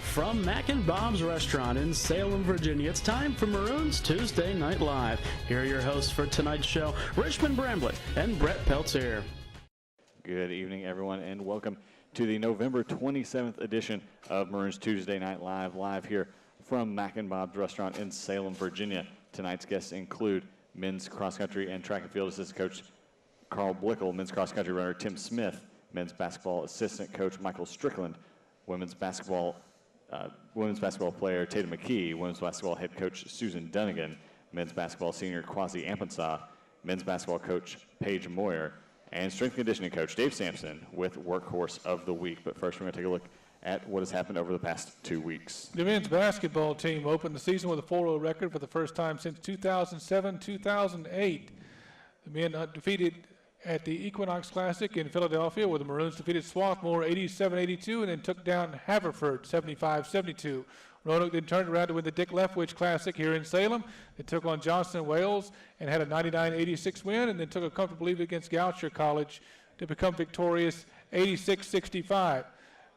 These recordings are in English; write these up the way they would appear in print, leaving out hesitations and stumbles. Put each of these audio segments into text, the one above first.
From Mac and Bob's Restaurant in Salem, Virginia, it's time for Maroons Tuesday Night Live. Here are your hosts for tonight's show, Richmond Bramblett and Brett Peltier. Good evening, everyone, and welcome to the November 27th edition of Maroons Tuesday Night Live, live here from Mac and Bob's Restaurant in Salem, Virginia. Tonight's guests include men's cross-country and track and field assistant coach Carl Blickel, men's cross-country runner Tim Smith, men's basketball assistant coach Michael Strickland, women's basketball player Tatum McKee, women's basketball head coach Susan Dunnigan, men's basketball senior Kwasi Ampensah, men's basketball coach Paige Moyer, and strength and conditioning coach Dave Sampson with Workhorse of the Week. But first, we're going to take a look at what has happened over the past 2 weeks. The men's basketball team opened the season with a 4-0 record for the first time since 2007-2008. The men defeated at the Equinox Classic in Philadelphia, where the Maroons defeated Swarthmore 87-82 and then took down Haverford 75-72. Roanoke then turned around to win the Dick Leftwich Classic here in Salem. They took on Johnson Wales and had a 99-86 win, and then took a comfortable lead against Goucher College to become victorious 86-65.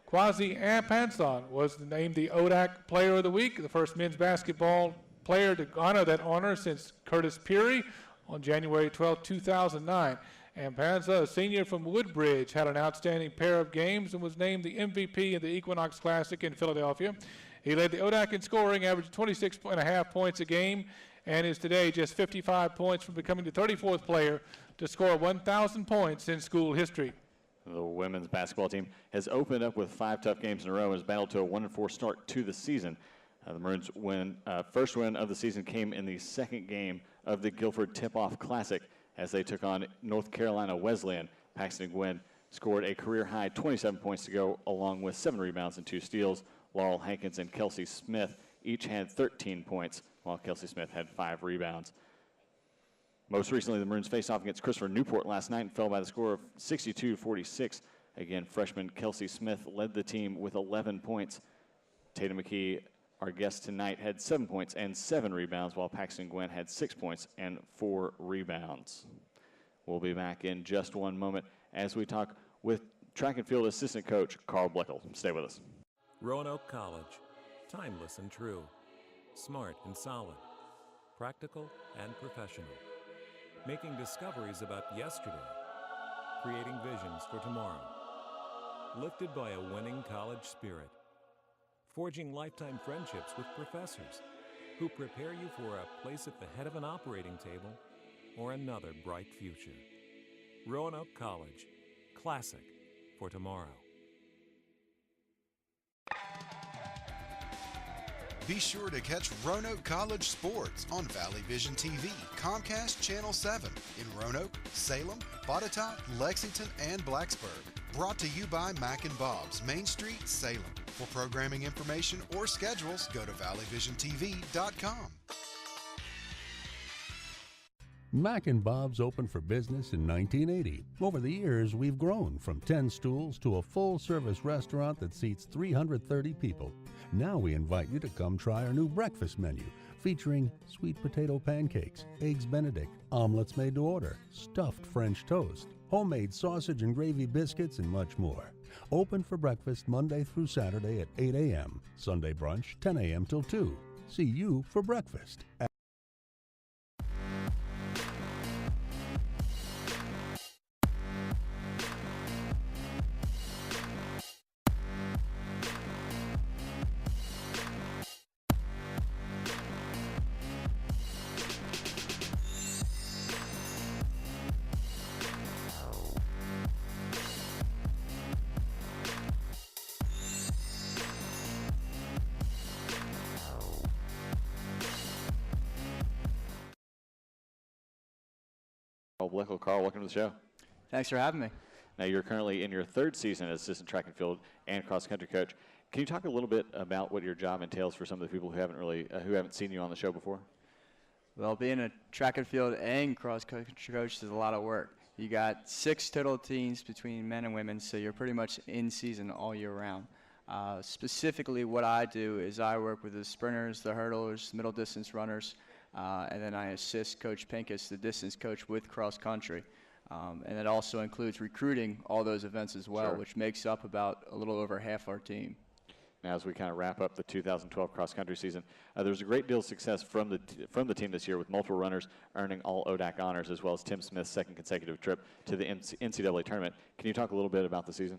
Kwasi Ampensah was named the ODAC Player of the Week, the first men's basketball player to honor that honor since Curtis Peary on January 12, 2009. Ampensah, a senior from Woodbridge, had an outstanding pair of games and was named the MVP in the Equinox Classic in Philadelphia. He led the ODAC in scoring, averaged 26.5 points a game, and is today just 55 points from becoming the 34th player to score 1,000 points in school history. The women's basketball team has opened up with 5 tough games in a row and has battled to a 1-4 start to the season. The Maroons' first win of the season came in the second game of the Guilford Tip-Off Classic as they took on North Carolina Wesleyan. Paxton Gwynn scored a career-high 27 points to go, along with 7 rebounds and 2 steals. Laurel Hankins and Kelsey Smith each had 13 points, while Kelsey Smith had 5 rebounds. Most recently, the Maroons faced off against Christopher Newport last night and fell by the score of 62-46. Again, freshman Kelsey Smith led the team with 11 points. Tatum McKee, our guest tonight, had 7 points and 7 rebounds, while Paxton Gwynn had 6 points and 4 rebounds. We'll be back in just one moment as we talk with track and field assistant coach Carl Blickel. Stay with us. Roanoke College, timeless and true, smart and solid, practical and professional, making discoveries about yesterday, creating visions for tomorrow, lifted by a winning college spirit, forging lifetime friendships with professors who prepare you for a place at the head of an operating table or another bright future. Roanoke College, classic for tomorrow. Be sure to catch Roanoke College sports on Valley Vision TV, Comcast Channel 7 in Roanoke, Salem, Botetourt, Lexington, and Blacksburg. Brought to you by Mac and Bob's, Main Street, Salem. For programming information or schedules, go to valleyvisiontv.com. Mac and Bob's opened for business in 1980. Over the years, we've grown from 10 stools to a full-service restaurant that seats 330 people. Now we invite you to come try our new breakfast menu, featuring sweet potato pancakes, eggs Benedict, omelets made to order, stuffed French toast, homemade sausage and gravy biscuits, and much more. Open for breakfast Monday through Saturday at 8 a.m., Sunday brunch 10 a.m. till 2. See you for breakfast. Blickel. Carl, welcome to the show. Thanks for having me. Now, you're currently in your 3rd season as assistant track and field and cross-country coach. Can you talk a little bit about what your job entails for some of the people who haven't seen you on the show before? Well, being a track and field and cross-country coach is a lot of work. You got 6 total teams between men and women, so you're pretty much in season all year round. Specifically, what I do is I work with the sprinters, the hurdlers, middle distance runners, and then I assist Coach Pincus, the distance coach, with cross country. And it also includes recruiting all those events as well, Sure. which makes up about a little over half our team. now as we kind of wrap up the 2012 cross-country season. There was a great deal of success from the team this year, with multiple runners earning all ODAC honors, as well as Tim Smith's second consecutive trip to the NCAA tournament. Can you talk a little bit about the season?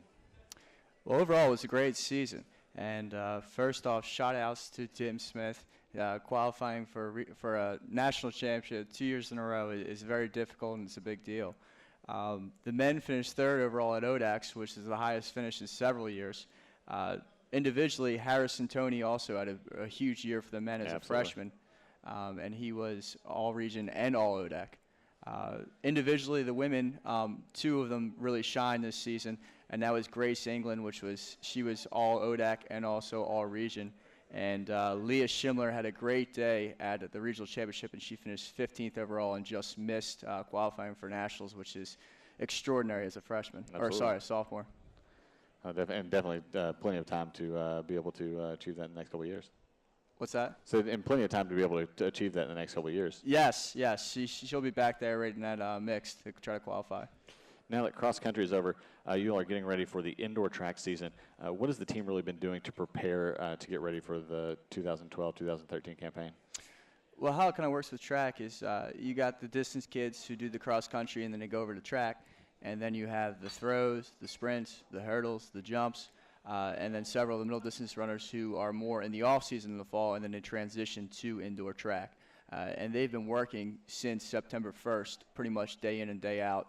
Well, overall, it was a great season. And first off, shout-outs to Tim Smith. Qualifying for a national championship 2 years in a row is very difficult, and it's a big deal. The men finished third overall at ODACs, which is the highest finish in several years. Individually, Harrison Toney also had a huge year for the men as a freshman, and he was all-region and all-ODAC. Individually, the women, two of them really shined this season, and that was Grace England, she was all ODAC and also all region. And Leah Schimler had a great day at the regional championship, and she finished 15th overall and just missed qualifying for nationals, which is extraordinary as a freshman. Absolutely. Or sorry, a sophomore. And definitely plenty of time to be able to achieve that in the next couple of years. What's that? So, and plenty of time to be able to achieve that in the next couple of years. Yes. She'll be back there right in that mix to try to qualify. Now that cross country is over, you all are getting ready for the indoor track season. What has the team really been doing to prepare to get ready for the 2012-2013 campaign? Well, how it kind of works with track is you got the distance kids who do the cross country, and then they go over to track. And then you have the throws, the sprints, the hurdles, the jumps, and then several of the middle distance runners who are more in the off season in the fall, and then they transition to indoor track. And they've been working since September 1st, pretty much day in and day out.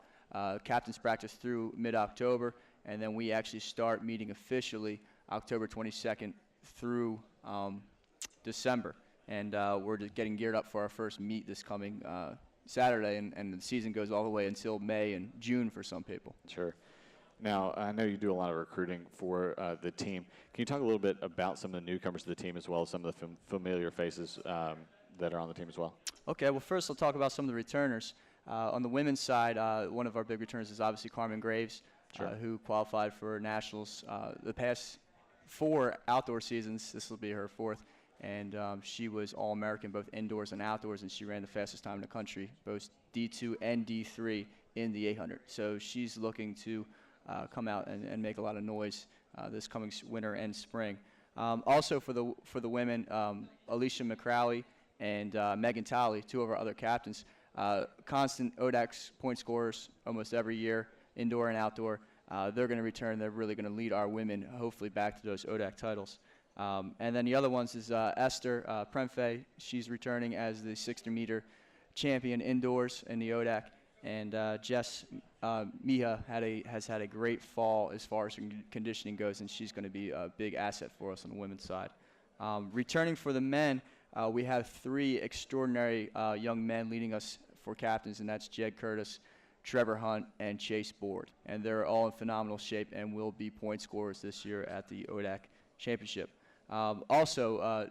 Captains practice through mid-October, and then we actually start meeting officially October 22nd through December. And we're just getting geared up for our first meet this coming Saturday, and the season goes all the way until May and June for some people. Sure. Now, I know you do a lot of recruiting for the team. Can you talk a little bit about some of the newcomers to the team, as well as some of the familiar faces that are on the team as well? Okay, well, first I'll talk about some of the returners. On the women's side, one of our big returners is obviously Carmen Graves, who qualified for nationals the past 4 outdoor seasons. This will be her 4th. And she was All-American both indoors and outdoors, and she ran the fastest time in the country, both D2 and D3 in the 800. So she's looking to come out and make a lot of noise this coming winter and spring. Also for the women, Alicia McCrowley and Megan Tolley, 2 of our other captains, constant ODAC point scorers almost every year, indoor and outdoor. They're going to return. They're really going to lead our women, hopefully, back to those ODAC titles. And then the other ones is Esther Premfe. She's returning as the 60-meter champion indoors in the ODAC. And Jess Miha has had a great fall as far as conditioning goes, and she's going to be a big asset for us on the women's side. Returning for the men, we have 3 extraordinary young men leading us for captains, and that's Jed Curtis, Trevor Hunt, and Chase Board. And they're all in phenomenal shape and will be point scorers this year at the ODAC championship. Also,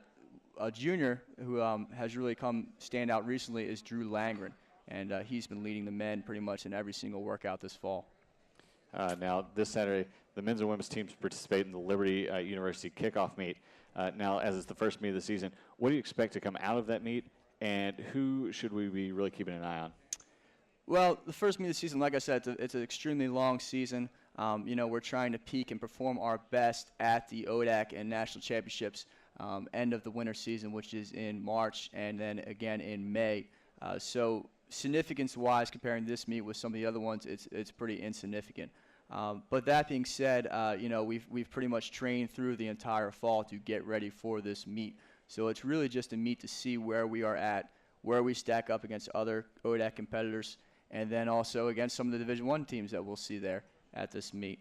a junior who has really stand out recently is Drew Langren, and he's been leading the men pretty much in every single workout this fall. Now, this Saturday, the men's and women's teams participate in the Liberty University kickoff meet. Now, as it's the first meet of the season, what do you expect to come out of that meet, and who should we be really keeping an eye on? Well, the first meet of the season, like I said, it's an extremely long season. We're trying to peak and perform our best at the ODAC and national championships end of the winter season, which is in March, and then again in May. So significance-wise, comparing this meet with some of the other ones, it's pretty insignificant. But that being said, we've pretty much trained through the entire fall to get ready for this meet. So it's really just a meet to see where we are at, where we stack up against other ODAC competitors, and then also against some of the Division I teams that we'll see there at this meet.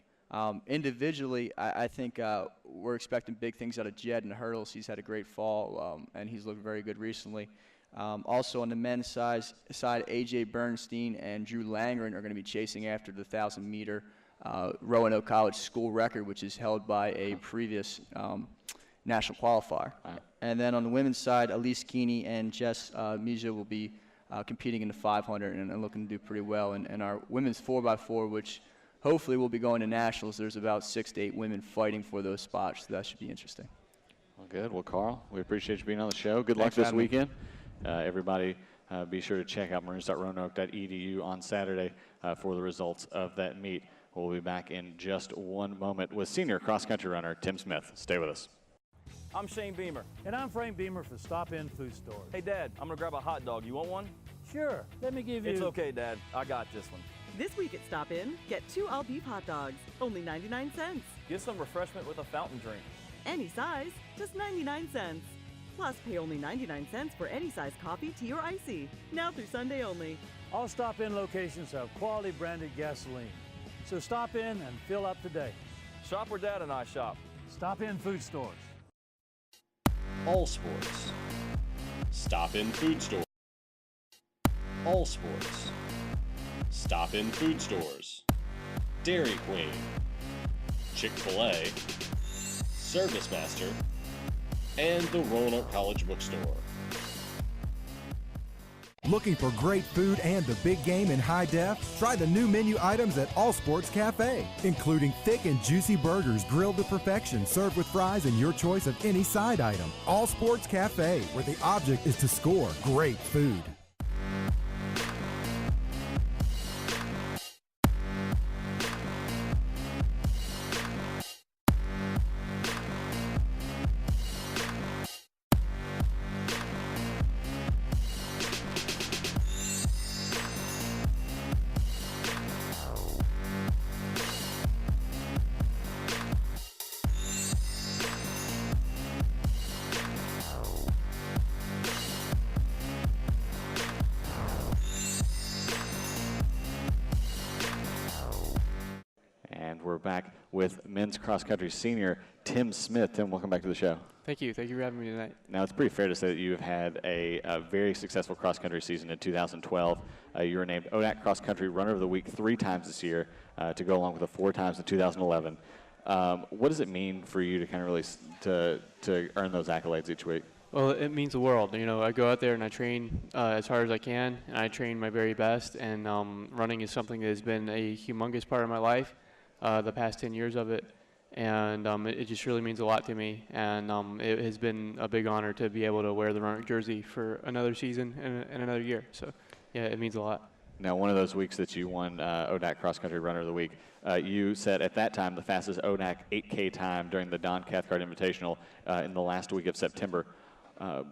Individually, I think we're expecting big things out of Jed in the hurdles. He's had a great fall, and he's looked very good recently. Also on the men's side, A.J. Bernstein and Drew Langren are going to be chasing after the 1,000-meter Roanoke College school record, which is held by a previous national qualifier. And then on the women's side, Elise Keeney and Jess Mija will be competing in the 500 and looking to do pretty well. And our women's 4x4, which hopefully we'll be going to nationals, there's about 6 to 8 women fighting for those spots, so that should be interesting. Well, good. Well, Carl, we appreciate you being on the show. Good luck this weekend. Everybody, be sure to check out maroons.roanoke.edu on Saturday for the results of that meet. We'll be back in just one moment with senior cross-country runner Tim Smith. Stay with us. I'm Shane Beamer. And I'm Frank Beamer for Stop In Food Stores. Hey, Dad, I'm gonna grab a hot dog. You want one? Sure, let me give you... It's okay, Dad. I got this one. This week at Stop In, get 2 all-beef hot dogs, only 99 cents. Get some refreshment with a fountain drink. Any size, just 99 cents. Plus, pay only 99 cents for any size coffee, tea, or icy. Now through Sunday only. All Stop In locations have quality branded gasoline. So stop in and fill up today. Shop where Dad and I shop. Stop In Food Stores. All sports. Stop In Food Stores. All sports. Stop In Food Stores. Dairy Queen. Chick-fil-A. Service Master. And the Roanoke College Bookstore. Looking for great food and the big game in high def? Try the new menu items at All Sports Cafe, including thick and juicy burgers grilled to perfection, served with fries and your choice of any side item. All Sports Cafe, where the object is to score great food. We're back with men's cross country senior Tim Smith. Tim, welcome back to the show. Thank you. Thank you for having me tonight. Now, it's pretty fair to say that you have had a very successful cross country season in 2012. You were named ODAC Cross Country Runner of the Week 3 times this year to go along with the 4 times in 2011. What does it mean for you to kind of really to earn those accolades each week? Well, it means the world. You know, I go out there and I train as hard as I can, and I train my very best. And running is something that has been a humongous part of my life. The past 10 years of it, and it just really means a lot to me, and it has been a big honor to be able to wear the Roanoke jersey for another season and another year. So yeah, it means a lot. Now, one of those weeks that you won ODAC Cross Country Runner of the Week, you set at that time the fastest ODAC 8K time during the Don Cathcart Invitational in the last week of September. Talk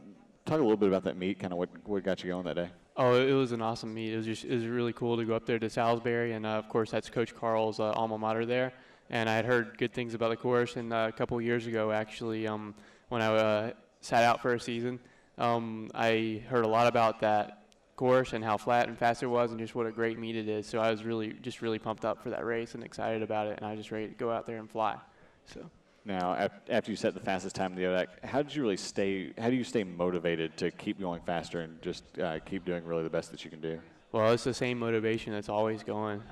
a little bit about that meet, kind of what got you going that day. Oh, it was an awesome meet. It was really cool to go up there to Salisbury, and of course that's Coach Carl's alma mater there. And I had heard good things about the course, and a couple of years ago, actually, when I sat out for a season, I heard a lot about that course and how flat and fast it was, and just what a great meet it is. So I was really pumped up for that race and excited about it, and I was just ready to go out there and fly. So. Now, after you set the fastest time in the ODAC, how do you stay motivated to keep going faster and just keep doing really the best that you can do? Well, it's the same motivation that's always going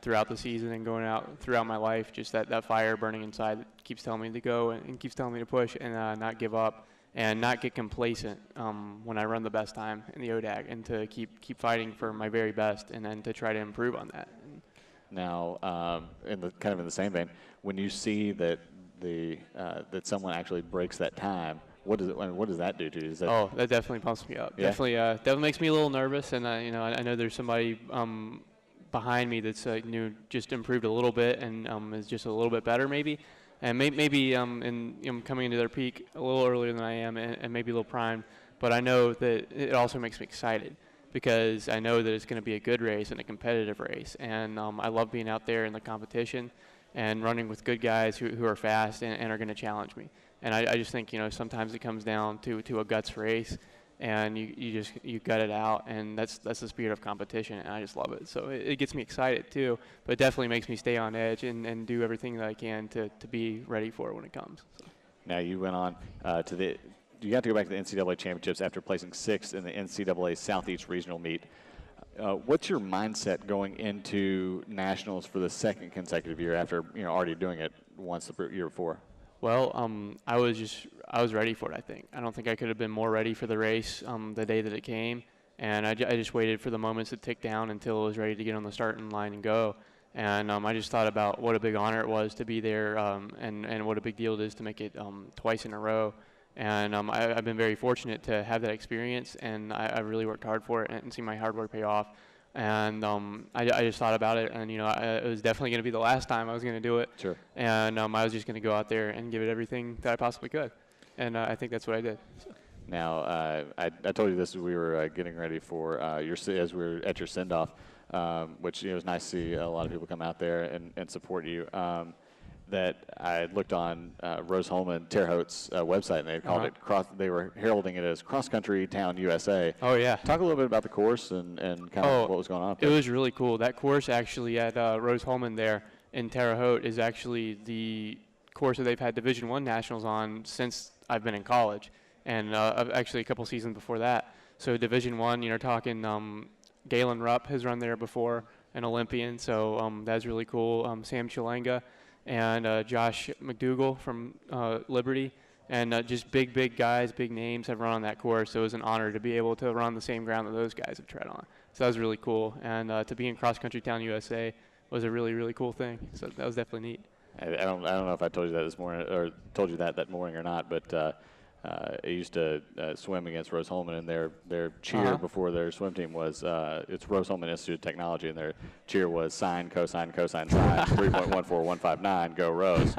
throughout the season and going out throughout my life, just that fire burning inside that keeps telling me to go and keeps telling me to push and not give up and not get complacent when I run the best time in the ODAC, and to keep fighting for my very best and then to try to improve on that. Now, in the same vein, when you see that that someone actually breaks that time, what does that do to you? That definitely pumps me up. Yeah? Definitely makes me a little nervous, and I know there's somebody behind me that's just improved a little bit and is just a little bit better maybe, and maybe coming into their peak a little earlier than I am, and maybe a little primed. But I know that it also makes me excited, because I know that it's going to be a good race and a competitive race, and I love being out there in the competition and running with good guys who are fast and are going to challenge me. And I just think, sometimes it comes down to a guts race, and you gut it out, and that's the spirit of competition, and I just love it. So it gets me excited too, but it definitely makes me stay on edge and do everything that I can to be ready for it when it comes. So. Now, you went on you got to go back to the NCAA championships after placing 6th in the NCAA Southeast Regional Meet. What's your mindset going into nationals for the second consecutive year after already doing it once the year before? Well, I was ready for it. I don't think I could have been more ready for the race the day that it came, and I just waited for the moments to tick down until I was ready to get on the starting line and go. And I just thought about what a big honor it was to be there, and what a big deal it is to make it twice in a row. And I've been very fortunate to have that experience, and I really worked hard for it and see my hard work pay off. And I just thought about it, and it was definitely going to be the last time I was going to do it. Sure. And I was just going to go out there and give it everything that I possibly could. and I think that's what I did. So. Now, I told you this as we were getting ready for as we were at your send-off, which it was nice to see a lot of people come out there and support you. That I looked on Rose-Hulman Terre Haute website, and they had called it they were heralding it as Cross Country Town USA. Oh yeah. Talk a little bit about the course and kind of what was going on up there. It was really cool. That course actually at Rose-Hulman there in Terre Haute is actually the course that they've had Division I nationals on since I've been in college, and actually a couple seasons before that. So Division I, talking Galen Rupp has run there before, an Olympian, so that's really cool. Sam Chilanga and Josh McDougall from Liberty, and just big guys, big names have run on that course. So it was an honor to be able to run the same ground that those guys have tread on. So that was really cool, and to be in Cross Country Town USA was a really cool thing. So that was definitely neat. I don't know if I told you that this morning or told you that morning or not, but I used to swim against Rose-Hulman, and their cheer before their swim team was it's Rose-Hulman Institute of Technology, and their cheer was sine, cosine, cosine, sine, 3.14159, go Rose.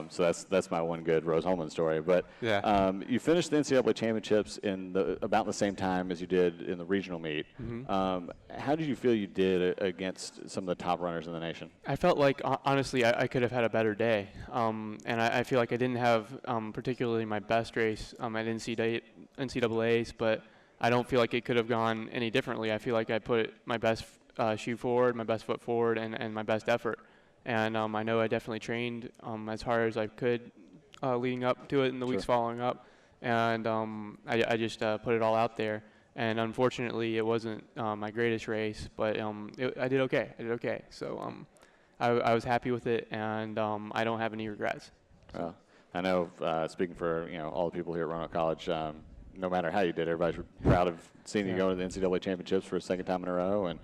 So that's my one good Rose-Hulman story. But you finished the NCAA championships about the same time as you did in the regional meet. How did you feel you did against some of the top runners in the nation? I felt like, honestly, I could have had a better day. And I feel like I didn't have particularly my best race at NCAAs, but I don't feel like it could have gone any differently. I feel like I put my best shoe forward, my best foot forward, and my best effort. And I know I definitely trained as hard as I could leading up to it in the weeks following up. And I just put it all out there. And unfortunately, it wasn't my greatest race, but I did okay. So I was happy with it, and I don't have any regrets. So. Well, I know, speaking for all the people here at Roanoke College, no matter how you did, everybody's proud of seeing you go to the NCAA championships for a second time in a row and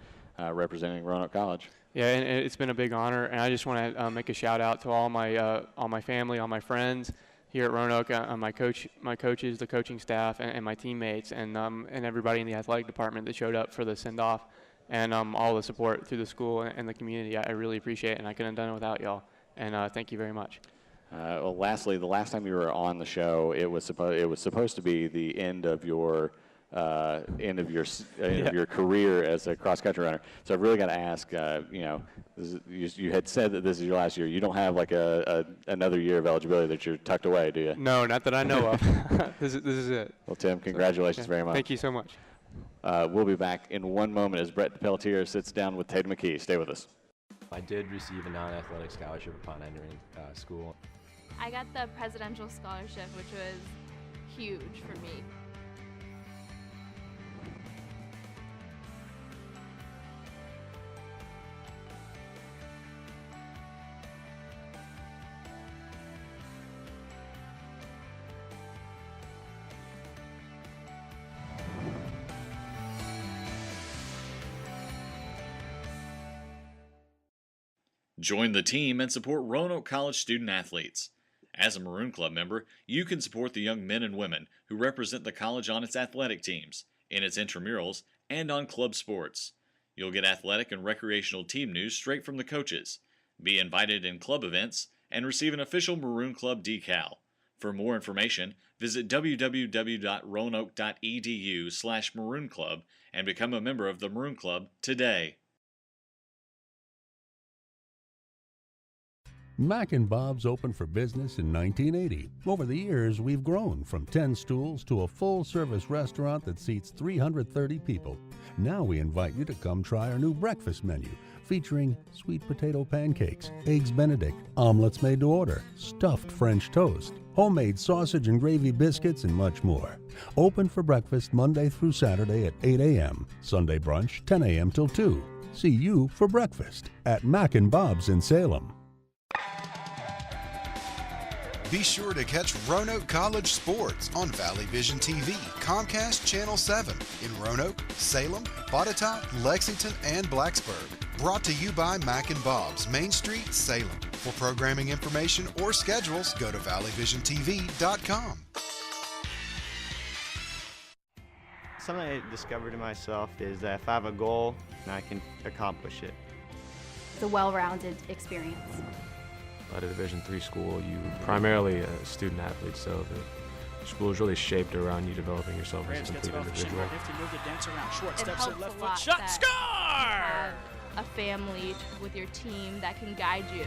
representing Roanoke College. Yeah, and it's been a big honor, and I just want to make a shout out to all my family, all my friends here at Roanoke, my coaches, the coaching staff, and my teammates, and everybody in the athletic department that showed up for the send off, and all the support through the school and the community. I really appreciate it, and I couldn't have done it without y'all. And thank you very much. Well, lastly, the last time you were on the show, it was supposed to be the end of your career as a cross country runner. So I've really got to ask. You had said that this is your last year. You don't have like another year of eligibility that you're tucked away, do you? No, not that I know of. This is it. Well, Tim, congratulations very much. Thank you so much. We'll be back in one moment as Brett Pelletier sits down with Tatum McKee. Stay with us. I did receive a non-athletic scholarship upon entering school. I got the presidential scholarship, which was huge for me. Join the team and support Roanoke College student athletes. As a Maroon Club member, you can support the young men and women who represent the college on its athletic teams, in its intramurals, and on club sports. You'll get athletic and recreational team news straight from the coaches, be invited in club events, and receive an official Maroon Club decal. For more information, visit www.roanoke.edu/Maroon Club and become a member of the Maroon Club today. Mac and Bob's opened for business in 1980. Over the years, we've grown from 10 stools to a full-service restaurant that seats 330 people. Now we invite you to come try our new breakfast menu, featuring sweet potato pancakes, eggs Benedict, omelets made to order, stuffed French toast, homemade sausage and gravy biscuits, and much more. Open for breakfast Monday through Saturday at 8 a.m., Sunday brunch 10 a.m. till 2. See you for breakfast at Mac and Bob's in Salem. Be sure to catch Roanoke College sports on Valley Vision TV, Comcast Channel 7 in Roanoke, Salem, Botetourt, Lexington, and Blacksburg. Brought to you by Mac and Bob's, Main Street, Salem. For programming information or schedules, go to valleyvisiontv.com. Something I discovered in myself is that if I have a goal, I can accomplish it. It's a well-rounded experience. at a Division III school, you primarily a student athlete, so the school is really shaped around you developing yourself as a complete individual. It helps a lot Shot, that score! you have a family with your team that can guide you.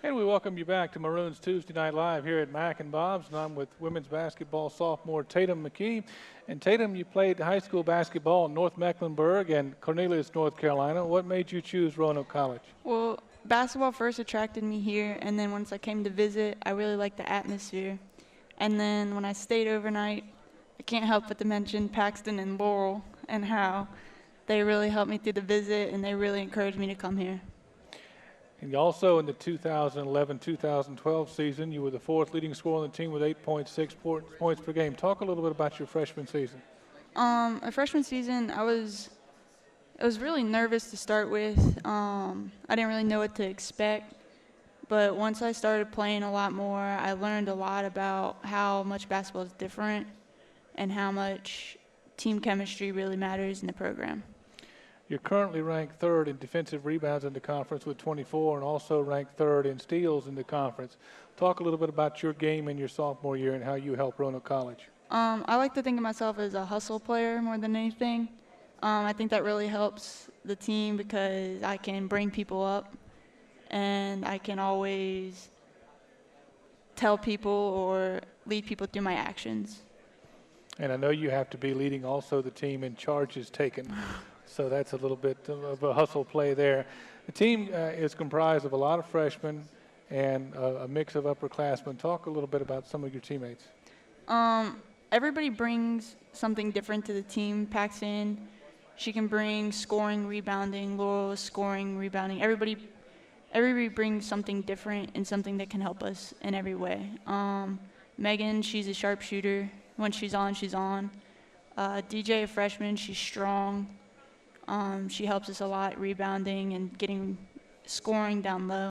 And we welcome you back to Maroons Tuesday Night Live here at Mac and Bob's, and I'm with women's basketball sophomore Tatum McKee. And Tatum, you played high school basketball in North Mecklenburg and Cornelius, North Carolina. What made you choose Roanoke College? Well, basketball first attracted me here, and then once I came to visit, I really liked the atmosphere. And then when I stayed overnight, I can't help but to mention Paxton and Laurel and how they really helped me through the visit, and they really encouraged me to come here. And also in the 2011-2012 season, you were the fourth leading scorer on the team with 8.6 points per game. Talk a little bit about your freshman season. My freshman season, I was really nervous to start with. I didn't really know what to expect. But once I started playing a lot more, I learned a lot about how much basketball is different and how much team chemistry really matters in the program. You're currently ranked third in defensive rebounds in the conference with 24 and also ranked third in steals in the conference. Talk a little bit about your game in your sophomore year and how you help Roanoke College. I like to think of myself as a hustle player more than anything. I think that really helps the team because I can bring people up and I can always tell people or lead people through my actions. And I know you have to be leading also the team in charges taken. So that's a little bit of a hustle play there. The team is comprised of a lot of freshmen and a mix of upperclassmen. Talk a little bit about some of your teammates. Everybody brings something different to the team. Paxton, she can bring scoring, rebounding. Laurel is scoring, rebounding. Everybody brings something different and something that can help us in every way. Megan, she's a sharpshooter. When she's on, she's on. DJ, a freshman, she's strong. She helps us a lot rebounding and scoring down low.